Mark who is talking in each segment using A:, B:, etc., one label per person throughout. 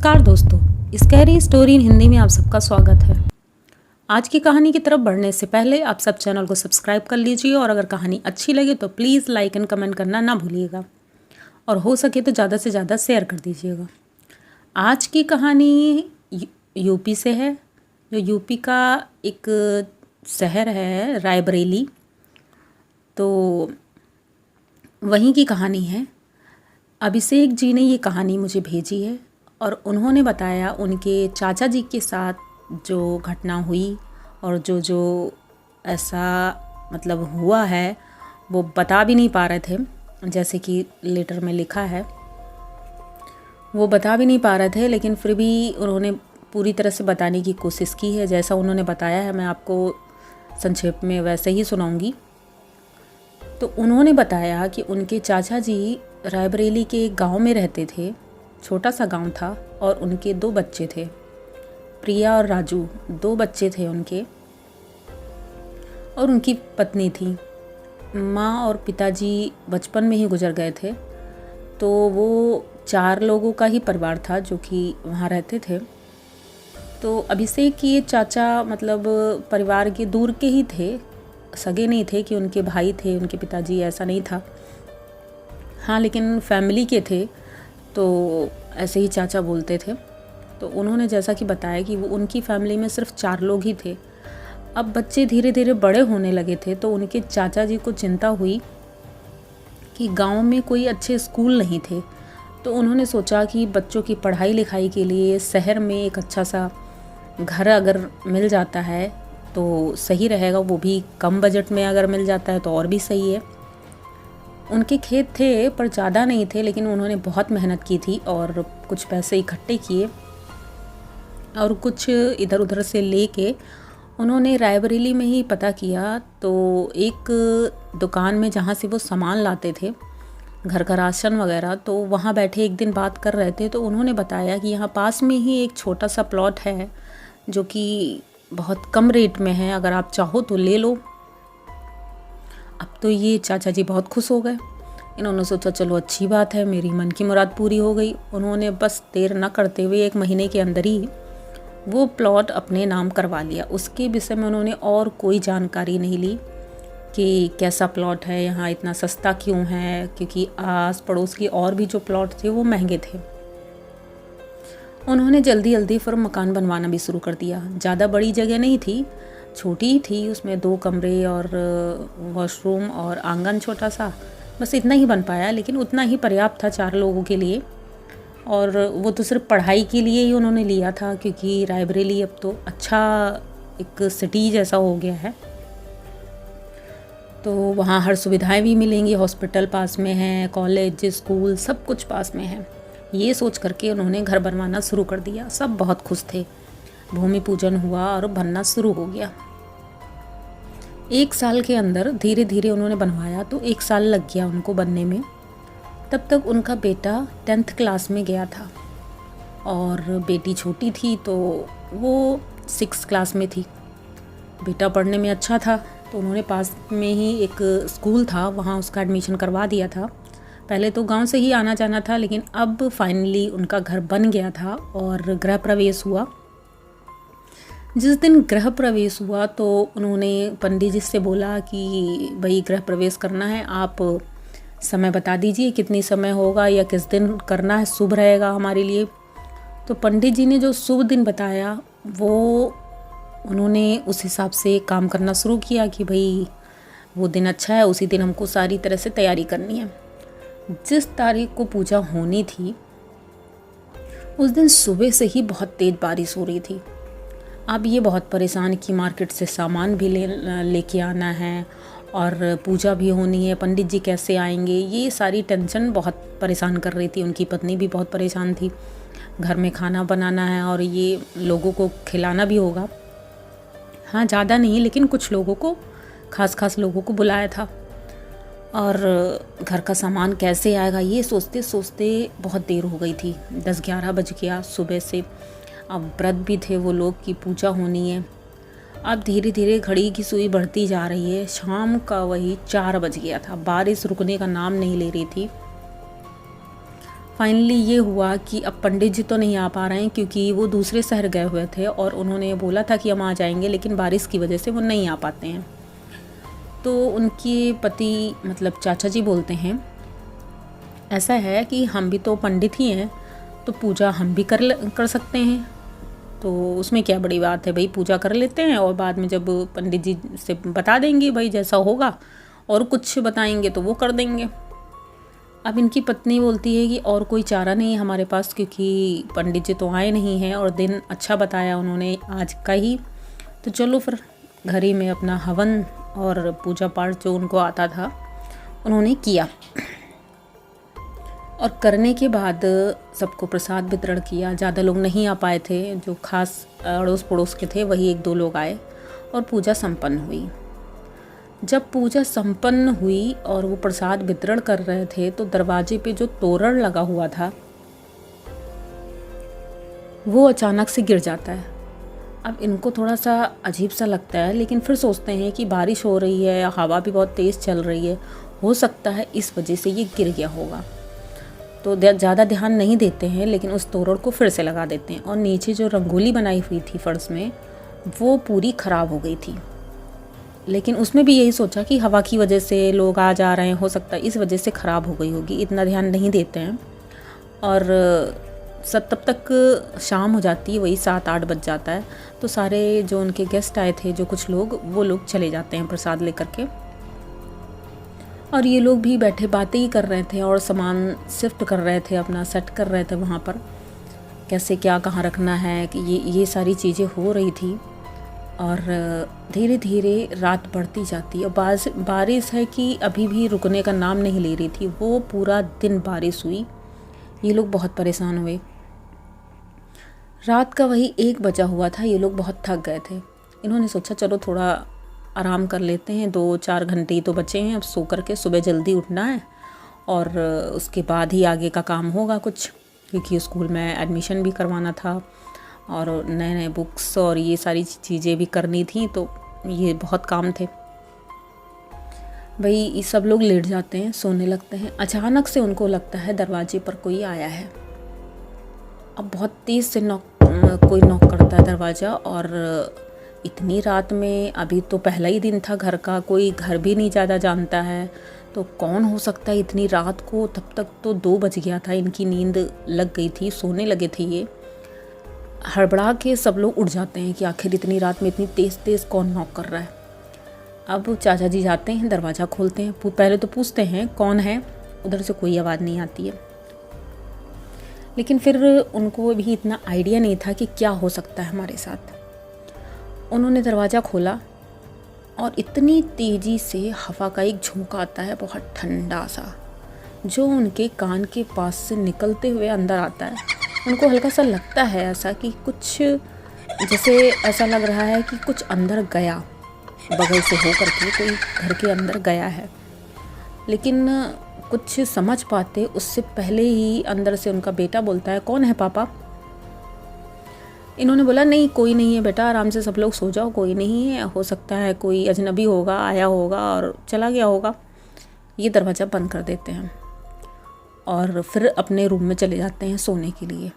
A: नमस्कार दोस्तों, scary story in Hindi में आप सबका स्वागत है। आज की कहानी की तरफ बढ़ने से पहले आप सब चैनल को सब्सक्राइब कर लीजिए और अगर कहानी अच्छी लगे तो प्लीज़ लाइक एंड कमेंट करना ना भूलिएगा और हो सके तो ज़्यादा से ज़्यादा शेयर कर दीजिएगा। आज की कहानी यूपी से है, जो यूपी का एक शहर है रायबरेली, तो वहीं की कहानी है। अभिषेक जी ने ये कहानी मुझे भेजी है और उन्होंने बताया उनके चाचा जी के साथ जो घटना हुई और जो ऐसा मतलब हुआ है वो बता भी नहीं पा रहे थे, जैसे कि लेटर में लिखा है वो बता भी नहीं पा रहे थे, लेकिन फिर भी उन्होंने पूरी तरह से बताने की कोशिश की है। जैसा उन्होंने बताया है मैं आपको संक्षेप में वैसे ही सुनाऊंगी। तो उन्होंने बताया कि उनके चाचा जी रायबरेली के एक गांव में रहते थे, छोटा सा गांव था और उनके 2 बच्चे थे, प्रिया और राजू। 2 बच्चे थे उनके और उनकी पत्नी थी। माँ और पिताजी बचपन में ही गुजर गए थे, तो वो 4 लोगों का ही परिवार था जो कि वहाँ रहते थे। तो अभिषेक के चाचा मतलब परिवार के दूर के ही थे, सगे नहीं थे कि उनके भाई थे उनके पिताजी, ऐसा नहीं था। हाँ, लेकिन फैमिली के थे तो ऐसे ही चाचा बोलते थे। तो उन्होंने जैसा कि बताया कि वो उनकी फैमिली में सिर्फ 4 लोग ही थे। अब बच्चे धीरे धीरे बड़े होने लगे थे, तो उनके चाचा जी को चिंता हुई कि गांव में कोई अच्छे स्कूल नहीं थे। तो उन्होंने सोचा कि बच्चों की पढ़ाई लिखाई के लिए शहर में एक अच्छा सा घर अगर मिल जाता है तो सही रहेगा, वो भी कम बजट में अगर मिल जाता है तो और भी सही है। उनके खेत थे पर ज़्यादा नहीं थे, लेकिन उन्होंने बहुत मेहनत की थी और कुछ पैसे इकट्ठे किए और कुछ इधर उधर से लेके उन्होंने रायबरेली में ही पता किया। तो एक दुकान में जहाँ से वो सामान लाते थे, घर का राशन वगैरह, तो वहाँ बैठे एक दिन बात कर रहे थे। तो उन्होंने बताया कि यहाँ पास में ही एक छोटा सा प्लॉट है जो कि बहुत कम रेट में है, अगर आप चाहो तो ले लो। अब तो ये चाचा जी बहुत खुश हो गए। इन्होंने सोचा चलो अच्छी बात है, मेरी मन की मुराद पूरी हो गई। उन्होंने बस देर न करते हुए 1 महीने के अंदर ही वो प्लॉट अपने नाम करवा लिया। उसके विषय में उन्होंने और कोई जानकारी नहीं ली कि कैसा प्लॉट है, यहाँ इतना सस्ता क्यों है, क्योंकि आस पड़ोस की और भी जो प्लॉट थे वो महंगे थे। उन्होंने जल्दी जल्दी फिर मकान बनवाना भी शुरू कर दिया। ज़्यादा बड़ी जगह नहीं थी, छोटी ही थी, उसमें 2 कमरे और वॉशरूम और आंगन छोटा सा, बस इतना ही बन पाया, लेकिन उतना ही पर्याप्त था 4 लोगों के लिए। और वो तो सिर्फ पढ़ाई के लिए ही उन्होंने लिया था, क्योंकि रायबरेली अब तो अच्छा एक सिटी जैसा हो गया है, तो वहाँ हर सुविधाएं भी मिलेंगी, हॉस्पिटल पास में है, कॉलेज स्कूल सब कुछ पास में है। ये सोच करके उन्होंने घर बनवाना शुरू कर दिया। सब बहुत खुश थे। भूमि पूजन हुआ और बनना शुरू हो गया। 1 साल के अंदर धीरे धीरे उन्होंने बनवाया, तो 1 साल लग गया उनको बनने में। तब तक उनका बेटा 10th क्लास में गया था और बेटी छोटी थी, तो वो 6th क्लास में थी। बेटा पढ़ने में अच्छा था, तो उन्होंने पास में ही एक स्कूल था, वहाँ उसका एडमिशन करवा दिया था। पहले तो गांव से ही आना जाना था, लेकिन अब फाइनली उनका घर बन गया था और गृह प्रवेश हुआ। जिस दिन गृह प्रवेश हुआ तो उन्होंने पंडित जी से बोला कि भाई गृह प्रवेश करना है, आप समय बता दीजिए कितनी समय होगा या किस दिन करना है, शुभ रहेगा हमारे लिए। तो पंडित जी ने जो शुभ दिन बताया वो उन्होंने उस हिसाब से काम करना शुरू किया कि भाई वो दिन अच्छा है, उसी दिन हमको सारी तरह से तैयारी करनी है। जिस तारीख को पूजा होनी थी उस दिन सुबह से ही बहुत तेज़ बारिश हो रही थी। अब ये बहुत परेशान कि मार्केट से सामान भी लेके आना है और पूजा भी होनी है, पंडित जी कैसे आएंगे, ये सारी टेंशन बहुत परेशान कर रही थी। उनकी पत्नी भी बहुत परेशान थी, घर में खाना बनाना है और ये लोगों को खिलाना भी होगा। हाँ, ज़्यादा नहीं, लेकिन कुछ लोगों को, खास लोगों को बुलाया था। और घर का सामान कैसे आएगा ये सोचते सोचते बहुत देर हो गई थी। 10-11 बज गया सुबह से। अब व्रत भी थे वो लोग की पूजा होनी है। अब धीरे धीरे घड़ी की सुई बढ़ती जा रही है। शाम का वही 4 बज गया था, बारिश रुकने का नाम नहीं ले रही थी। फाइनली ये हुआ कि अब पंडित जी तो नहीं आ पा रहे हैं क्योंकि वो दूसरे शहर गए हुए थे और उन्होंने बोला था कि हम आ जाएंगे, लेकिन बारिश की वजह से वो नहीं आ पाते हैं। तो उनके पति मतलब चाचा जी बोलते हैं ऐसा है कि हम भी तो पंडित ही हैं, तो पूजा हम भी कर सकते हैं, तो उसमें क्या बड़ी बात है भाई, पूजा कर लेते हैं और बाद में जब पंडित जी से बता देंगे भाई जैसा होगा, और कुछ बताएंगे तो वो कर देंगे। अब इनकी पत्नी बोलती है कि और कोई चारा नहीं है हमारे पास, क्योंकि पंडित जी तो आए नहीं हैं और दिन अच्छा बताया उन्होंने आज का ही, तो चलो फिर घर ही में अपना हवन और पूजा पाठ जो उनको आता था उन्होंने किया। और करने के बाद सबको प्रसाद वितरण किया। ज़्यादा लोग नहीं आ पाए थे, जो खास अड़ोस पड़ोस के थे वही 1-2 लोग आए और पूजा संपन्न हुई। जब पूजा संपन्न हुई और वो प्रसाद वितरण कर रहे थे तो दरवाजे पे जो तोरण लगा हुआ था वो अचानक से गिर जाता है। अब इनको थोड़ा सा अजीब सा लगता है, लेकिन फिर सोचते हैं कि बारिश हो रही है, हवा भी बहुत तेज़ चल रही है, हो सकता है इस वजह से ये गिर गया होगा, तो ज़्यादा ध्यान नहीं देते हैं, लेकिन उस तोरण को फिर से लगा देते हैं। और नीचे जो रंगोली बनाई हुई थी फर्श में वो पूरी ख़राब हो गई थी, लेकिन उसमें भी यही सोचा कि हवा की वजह से लोग आ जा रहे हैं, हो सकता है इस वजह से ख़राब हो गई होगी, इतना ध्यान नहीं देते हैं। और तब तक शाम हो जाती है, वही 7-8 बज जाता है, तो सारे जो उनके गेस्ट आए थे, जो कुछ लोग, वो लोग चले जाते हैं प्रसाद लेकर के। और ये लोग भी बैठे बातें ही कर रहे थे और सामान शिफ्ट कर रहे थे, अपना सेट कर रहे थे वहाँ पर, कैसे क्या कहाँ रखना है, कि ये सारी चीज़ें हो रही थी। और धीरे धीरे रात बढ़ती जाती है और बारिश है कि अभी भी रुकने का नाम नहीं ले रही थी, वो पूरा दिन बारिश हुई। ये लोग बहुत परेशान हुए। रात का वही 1 बजा हुआ था, ये लोग बहुत थक गए थे। इन्होंने सोचा चलो थोड़ा आराम कर लेते हैं, 2-4 घंटे तो बचे हैं, अब सो कर के सुबह जल्दी उठना है और उसके बाद ही आगे का काम होगा कुछ, क्योंकि स्कूल में एडमिशन भी करवाना था और नए नए बुक्स और ये सारी चीज़ें भी करनी थी, तो ये बहुत काम थे भाई। ये सब लोग लेट जाते हैं, सोने लगते हैं। अचानक से उनको लगता है दरवाजे पर कोई आया है। अब बहुत तेज़ से कोई नॉक करता है दरवाज़ा, और इतनी रात में, अभी तो पहला ही दिन था घर का, कोई घर भी नहीं ज़्यादा जानता है, तो कौन हो सकता है इतनी रात को। तब तक तो 2 बज गया था, इनकी नींद लग गई थी, सोने लगे थे ये। हड़बड़ा के सब लोग उठ जाते हैं कि आखिर इतनी रात में इतनी तेज़ तेज़ कौन नॉक कर रहा है। अब चाचा जी जाते हैं, दरवाज़ा खोलते हैं, पहले तो पूछते हैं कौन है, उधर से कोई आवाज़ नहीं आती है, लेकिन फिर उनको भी इतना आइडिया नहीं था कि क्या हो सकता है हमारे साथ। उन्होंने दरवाज़ा खोला और इतनी तेज़ी से हवा का एक झोंका आता है, बहुत ठंडा सा, जो उनके कान के पास से निकलते हुए अंदर आता है। उनको हल्का सा लगता है ऐसा कि कुछ, जैसे ऐसा लग रहा है कि कुछ अंदर गया, बगल से हो करके कोई घर के अंदर गया है, लेकिन कुछ समझ पाते उससे पहले ही अंदर से उनका बेटा बोलता है, कौन है पापा? इन्होंने बोला नहीं कोई नहीं है बेटा, आराम से सब लोग सो जाओ, कोई नहीं है, हो सकता है कोई अजनबी होगा, आया होगा और चला गया होगा। ये दरवाज़ा बंद कर देते हैं और फिर अपने रूम में चले जाते हैं सोने के लिए।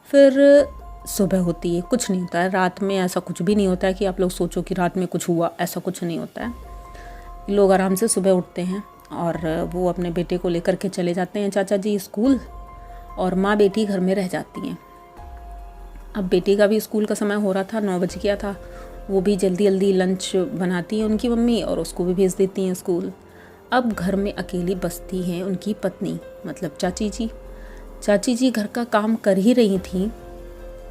A: फिर सुबह होती है, कुछ नहीं होता है रात में, ऐसा कुछ भी नहीं होता है कि आप लोग सोचो कि रात में कुछ हुआ, ऐसा कुछ नहीं होता है। लोग आराम से सुबह उठते हैं और वो अपने बेटे को लेकर के चले जाते हैं चाचा जी स्कूल, और माँ बेटी घर में रह जाती हैं। अब बेटी का भी स्कूल का समय हो रहा था, 9 बज गया था, वो भी जल्दी जल्दी लंच बनाती है उनकी मम्मी और उसको भी भेज देती हैं स्कूल। अब घर में अकेली बसती हैं उनकी पत्नी, मतलब चाची जी। चाची जी घर का काम कर ही रही थी,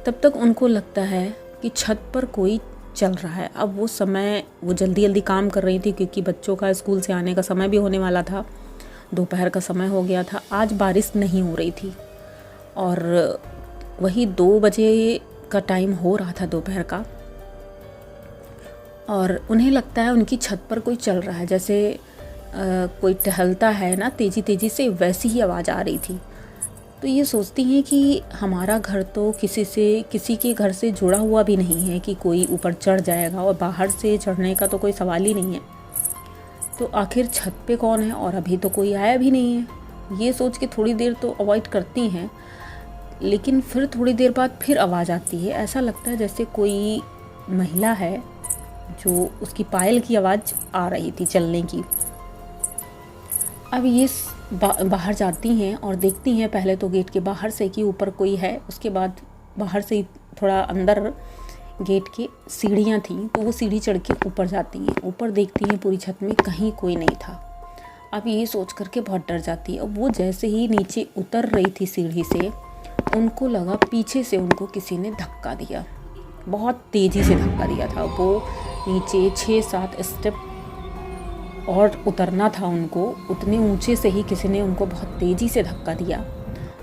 A: तब तक उनको लगता है कि छत पर कोई चल रहा है। अब वो समय, वो जल्दी जल्दी काम कर रही थी क्योंकि बच्चों का स्कूल से आने का समय भी होने वाला था, दोपहर का समय हो गया था, आज बारिश नहीं हो रही थी और वही 2 बजे का टाइम हो रहा था दोपहर का, और उन्हें लगता है उनकी छत पर कोई चल रहा है, जैसे कोई टहलता है ना तेज़ी तेज़ी से, वैसी ही आवाज़ आ रही थी। तो ये सोचती हैं कि हमारा घर तो किसी के घर से जुड़ा हुआ भी नहीं है कि कोई ऊपर चढ़ जाएगा, और बाहर से चढ़ने का तो कोई सवाल ही नहीं है, तो आखिर छत पे कौन है, और अभी तो कोई आया भी नहीं है। ये सोच के थोड़ी देर तो अवॉइड करती हैं, लेकिन फिर थोड़ी देर बाद फिर आवाज़ आती है। ऐसा लगता है जैसे कोई महिला है, जो उसकी पायल की आवाज़ आ रही थी चलने की। अब ये बाहर जाती हैं और देखती हैं पहले तो गेट के बाहर से कि ऊपर कोई है, उसके बाद बाहर से ही थोड़ा अंदर गेट के सीढ़ियाँ थी, तो वो सीढ़ी चढ़ के ऊपर जाती हैं। ऊपर देखती हैं पूरी छत में कहीं कोई नहीं था। अब ये सोच करके बहुत डर जाती है। अब वो जैसे ही नीचे उतर रही थी सीढ़ी से, उनको लगा पीछे से उनको किसी ने धक्का दिया, बहुत तेज़ी से धक्का दिया था। वो नीचे 6-7 स्टेप और उतरना था उनको, उतने ऊंचे से ही किसी ने उनको बहुत तेज़ी से धक्का दिया।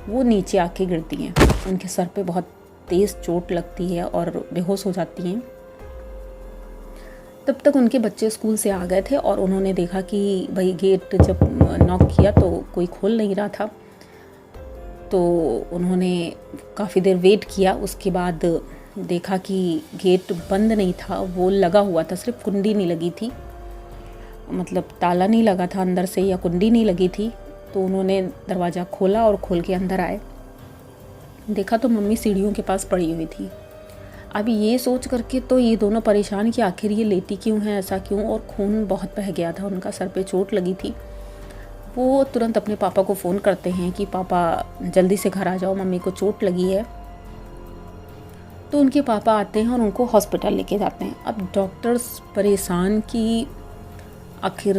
A: वो नीचे आके गिरती हैं, उनके सर पे बहुत तेज़ चोट लगती है और बेहोश हो जाती हैं। तब तक उनके बच्चे स्कूल से आ गए थे और उन्होंने देखा कि भाई गेट जब नॉक किया तो कोई खोल नहीं रहा था, तो उन्होंने काफ़ी देर वेट किया। उसके बाद देखा कि गेट बंद नहीं था, वो लगा हुआ था, सिर्फ कुंडी नहीं लगी थी, मतलब ताला नहीं लगा था अंदर से या कुंडी नहीं लगी थी। तो उन्होंने दरवाज़ा खोला और खोल के अंदर आए। देखा तो मम्मी सीढ़ियों के पास पड़ी हुई थी। अब ये सोच करके तो ये दोनों परेशान कि आखिर ये लेटी क्यों है, ऐसा क्यों, और खून बहुत बह गया था, उनका सर पे चोट लगी थी। वो तुरंत अपने पापा को फ़ोन करते हैं कि पापा जल्दी से घर आ जाओ, मम्मी को चोट लगी है। तो उनके पापा आते हैं और उनको हॉस्पिटल लेके जाते हैं। अब डॉक्टर्स परेशान कि आखिर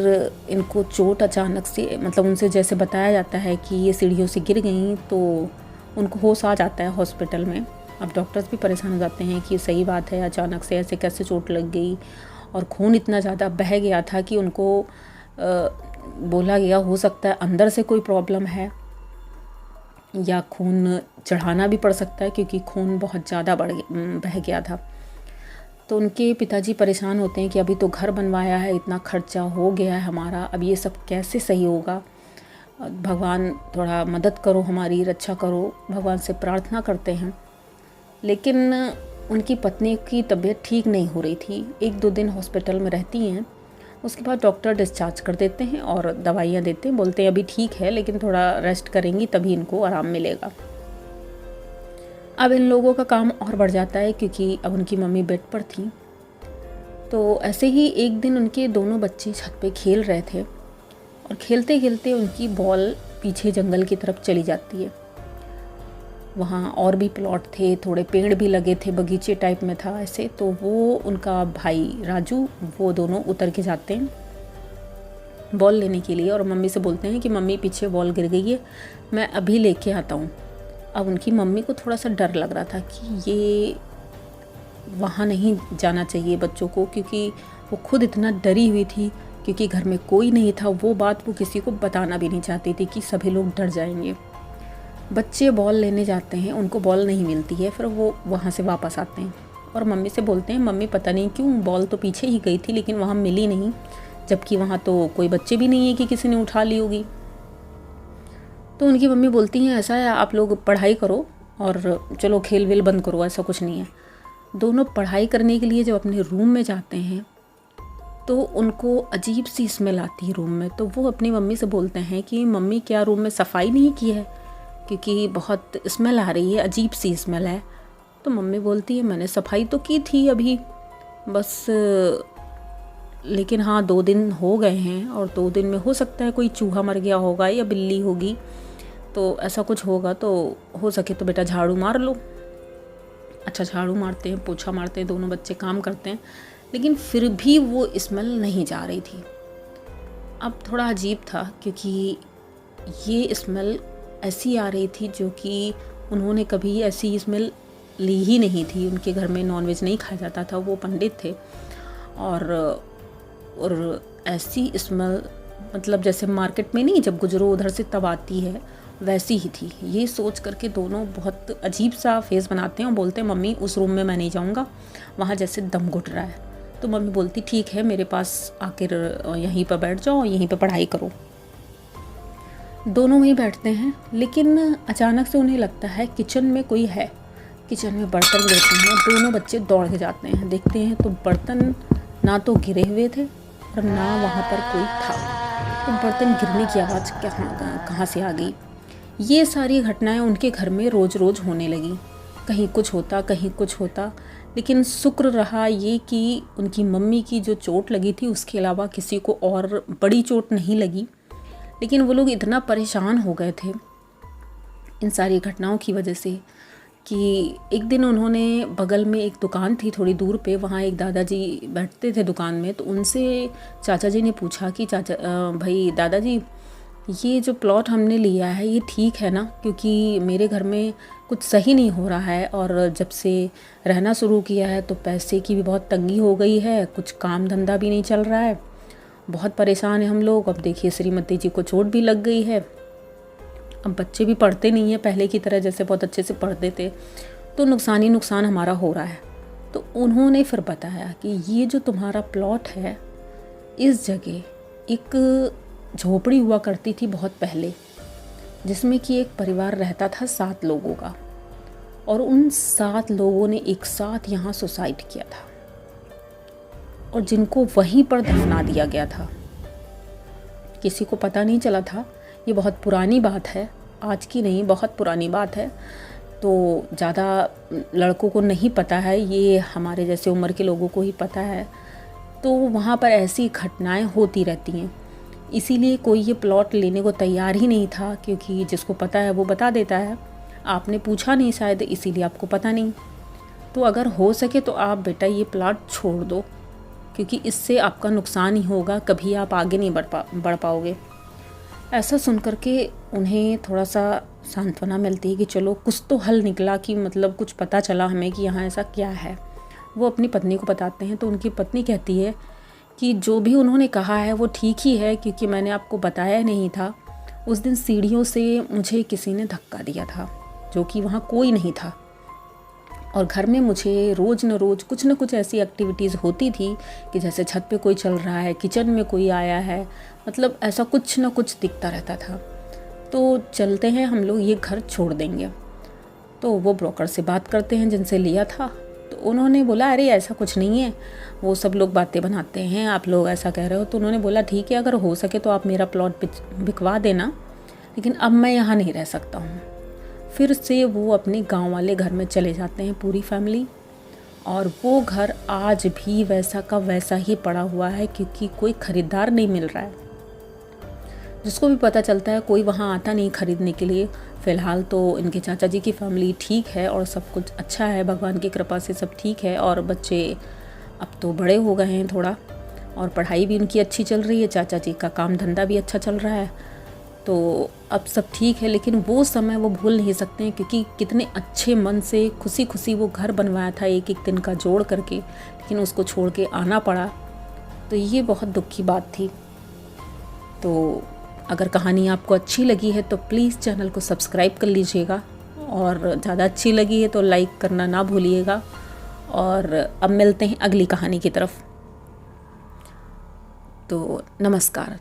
A: इनको चोट अचानक से, मतलब उनसे जैसे बताया जाता है कि ये सीढ़ियों से गिर गई तो उनको होश आ जाता है हॉस्पिटल में। अब डॉक्टर्स भी परेशान हो जाते हैं कि सही बात है, अचानक से ऐसे कैसे चोट लग गई, और खून इतना ज़्यादा बह गया था कि उनको बोला गया हो सकता है अंदर से कोई प्रॉब्लम है या खून चढ़ाना भी पड़ सकता है, क्योंकि खून बहुत ज़्यादा बह गया था। तो उनके पिताजी परेशान होते हैं कि अभी तो घर बनवाया है, इतना खर्चा हो गया है हमारा, अब ये सब कैसे सही होगा, भगवान थोड़ा मदद करो, हमारी रक्षा करो, भगवान से प्रार्थना करते हैं। लेकिन उनकी पत्नी की तबीयत ठीक नहीं हो रही थी। 1-2 दिन हॉस्पिटल में रहती हैं, उसके बाद डॉक्टर डिस्चार्ज कर देते हैं और दवाइयाँ देते हैं, बोलते हैं अभी ठीक है लेकिन थोड़ा रेस्ट करेंगी तभी इनको आराम मिलेगा। अब इन लोगों का काम और बढ़ जाता है क्योंकि अब उनकी मम्मी बेड पर थी। तो ऐसे ही एक दिन उनके दोनों बच्चे छत पे खेल रहे थे और खेलते खेलते उनकी बॉल पीछे जंगल की तरफ चली जाती है। वहाँ और भी प्लॉट थे, थोड़े पेड़ भी लगे थे, बगीचे टाइप में था ऐसे। तो वो उनका भाई राजू, वो दोनों उतर के जाते हैं बॉल लेने के लिए और मम्मी से बोलते हैं कि मम्मी पीछे बॉल गिर गई है, मैं अभी लेके आता हूँ। अब उनकी मम्मी को थोड़ा सा डर लग रहा था कि ये वहाँ नहीं जाना चाहिए बच्चों को, क्योंकि वो खुद इतना डरी हुई थी, क्योंकि घर में कोई नहीं था। वो बात वो किसी को बताना भी नहीं चाहती थी कि सभी लोग डर जाएंगे। बच्चे बॉल लेने जाते हैं, उनको बॉल नहीं मिलती है, फिर वो वहाँ से वापस आते हैं और मम्मी से बोलते हैं मम्मी पता नहीं क्यों बॉल तो पीछे ही गई थी लेकिन वहाँ मिली नहीं, जबकि वहाँ तो कोई बच्चे भी नहीं है कि किसी ने उठा ली होगी। तो उनकी मम्मी बोलती हैं ऐसा है, आप लोग पढ़ाई करो और चलो खेल वेल बंद करो, ऐसा कुछ नहीं है। दोनों पढ़ाई करने के लिए जब अपने रूम में जाते हैं तो उनको अजीब सी स्मेल आती है रूम में। तो वो अपनी मम्मी से बोलते हैं कि मम्मी क्या रूम में सफाई नहीं की है, क्योंकि बहुत स्मेल आ रही है, अजीब सी स्मेल है। तो मम्मी बोलती है मैंने सफाई तो की थी अभी बस, लेकिन हाँ 2 दिन हो गए हैं और 2 दिन में हो सकता है कोई चूहा मर गया होगा या बिल्ली होगी, तो ऐसा कुछ होगा, तो हो सके तो बेटा झाड़ू मार लो। अच्छा झाड़ू मारते हैं, पोछा मारते हैं, दोनों बच्चे काम करते हैं, लेकिन फिर भी वो स्मेल नहीं जा रही थी। अब थोड़ा अजीब था क्योंकि ये स्मेल ऐसी आ रही थी जो कि उन्होंने कभी ऐसी स्मेल ली ही नहीं थी। उनके घर में नॉनवेज नहीं खाया जाता था, वो पंडित थे, और ऐसी स्मेल मतलब जैसे मार्केट में नहीं जब गुजरो उधर से तब आती है, वैसी ही थी। ये सोच करके दोनों बहुत अजीब सा फेस बनाते हैं और बोलते हैं मम्मी उस रूम में मैं नहीं जाऊँगा, वहाँ जैसे दम घुट रहा है। तो मम्मी बोलती ठीक है मेरे पास आकर यहीं पर बैठ जाओ, यहीं पर पढ़ाई करो। दोनों वहीं बैठते हैं, लेकिन अचानक से उन्हें लगता है किचन में कोई है। किचन में बर्तन गिरते हैं, दोनों बच्चे दौड़ के जाते हैं, देखते हैं तो बर्तन ना तो गिरे हुए थे और ना वहाँ पर कोई था। बर्तन गिरने की आवाज़ कहाँ से आ गई। ये सारी घटनाएं उनके घर में रोज़ रोज़ होने लगी। कहीं कुछ होता, कहीं कुछ होता, लेकिन शुक्र रहा ये कि उनकी मम्मी की जो चोट लगी थी उसके अलावा किसी को और बड़ी चोट नहीं लगी। लेकिन वो लोग इतना परेशान हो गए थे इन सारी घटनाओं की वजह से कि एक दिन उन्होंने, बगल में एक दुकान थी थोड़ी दूर पे, वहाँ एक दादाजी बैठते थे दुकान में, तो उनसे चाचा जी ने पूछा कि भाई दादाजी, ये जो प्लॉट हमने लिया है ये ठीक है ना, क्योंकि मेरे घर में कुछ सही नहीं हो रहा है और जब से रहना शुरू किया है तो पैसे की भी बहुत तंगी हो गई है, कुछ काम धंधा भी नहीं चल रहा है, बहुत परेशान हैं हम लोग। अब देखिए श्रीमती जी को चोट भी लग गई है, अब बच्चे भी पढ़ते नहीं हैं पहले की तरह जैसे बहुत अच्छे से पढ़ते थे, तो नुकसान ही नुकसान हमारा हो रहा है। तो उन्होंने फिर बताया कि ये जो तुम्हारा प्लॉट है, इस जगह एक झोपड़ी हुआ करती थी बहुत पहले, जिसमें कि एक परिवार रहता था 7 लोगों का, और उन 7 लोगों ने एक साथ यहाँ सुसाइड किया था और जिनको वहीं पर दफना दिया गया था। किसी को पता नहीं चला था। ये बहुत पुरानी बात है, आज की नहीं, बहुत पुरानी बात है, तो ज़्यादा लड़कों को नहीं पता है, ये हमारे जैसे उम्र के लोगों को ही पता है। तो वहाँ पर ऐसी घटनाएं होती रहती हैं, इसीलिए कोई ये प्लॉट लेने को तैयार ही नहीं था, क्योंकि जिसको पता है वो बता देता है। आपने पूछा नहीं शायद, इसीलिए आपको पता नहीं। तो अगर हो सके तो आप बेटा ये प्लॉट छोड़ दो, क्योंकि इससे आपका नुकसान ही होगा, कभी आप आगे नहीं बढ़ पाओगे। ऐसा सुन कर के उन्हें थोड़ा सा सांत्वना मिलती है कि चलो कुछ तो हल निकला, कि मतलब कुछ पता चला हमें कि यहाँ ऐसा क्या है। वो अपनी पत्नी को बताते हैं तो उनकी पत्नी कहती है कि जो भी उन्होंने कहा है वो ठीक ही है, क्योंकि मैंने आपको बताया नहीं था, उस दिन सीढ़ियों से मुझे किसी ने धक्का दिया था, जो कि वहाँ कोई नहीं था, और घर में मुझे रोज़ न रोज़ कुछ न कुछ ऐसी एक्टिविटीज़ होती थी कि जैसे छत पे कोई चल रहा है, किचन में कोई आया है, मतलब ऐसा कुछ न कुछ दिखता रहता था। तो चलते हैं हम लोग, ये घर छोड़ देंगे। तो वो ब्रोकर से बात करते हैं जिनसे लिया था, तो उन्होंने बोला अरे ऐसा कुछ नहीं है, वो सब लोग बातें बनाते हैं, आप लोग ऐसा कह रहे हो। तो उन्होंने बोला ठीक है, अगर हो सके तो आप मेरा प्लॉट बिकवा देना, लेकिन अब मैं यहाँ नहीं रह सकता हूँ। फिर से वो अपने गांव वाले घर में चले जाते हैं पूरी फैमिली, और वो घर आज भी वैसा का वैसा ही पड़ा हुआ है, क्योंकि कोई ख़रीदार नहीं मिल रहा है। जिसको भी पता चलता है कोई वहाँ आता नहीं ख़रीदने के लिए। फ़िलहाल तो इनके चाचा जी की फैमिली ठीक है और सब कुछ अच्छा है, भगवान की कृपा से सब ठीक है, और बच्चे अब तो बड़े हो गए हैं थोड़ा, और पढ़ाई भी उनकी अच्छी चल रही है, चाचा जी का काम धंधा भी अच्छा चल रहा है, तो अब सब ठीक है। लेकिन वो समय वो भूल नहीं सकते हैं, क्योंकि कितने अच्छे मन से खुशी खुशी वो घर बनवाया था एक एक दिन का जोड़ करके, लेकिन उसको छोड़ के आना पड़ा। तो ये बहुत दुख की बात थी। तो अगर कहानी आपको अच्छी लगी है तो प्लीज़ चैनल को सब्सक्राइब कर लीजिएगा, और ज़्यादा अच्छी लगी है तो लाइक करना ना भूलिएगा। और अब मिलते हैं अगली कहानी की तरफ। तो नमस्कार।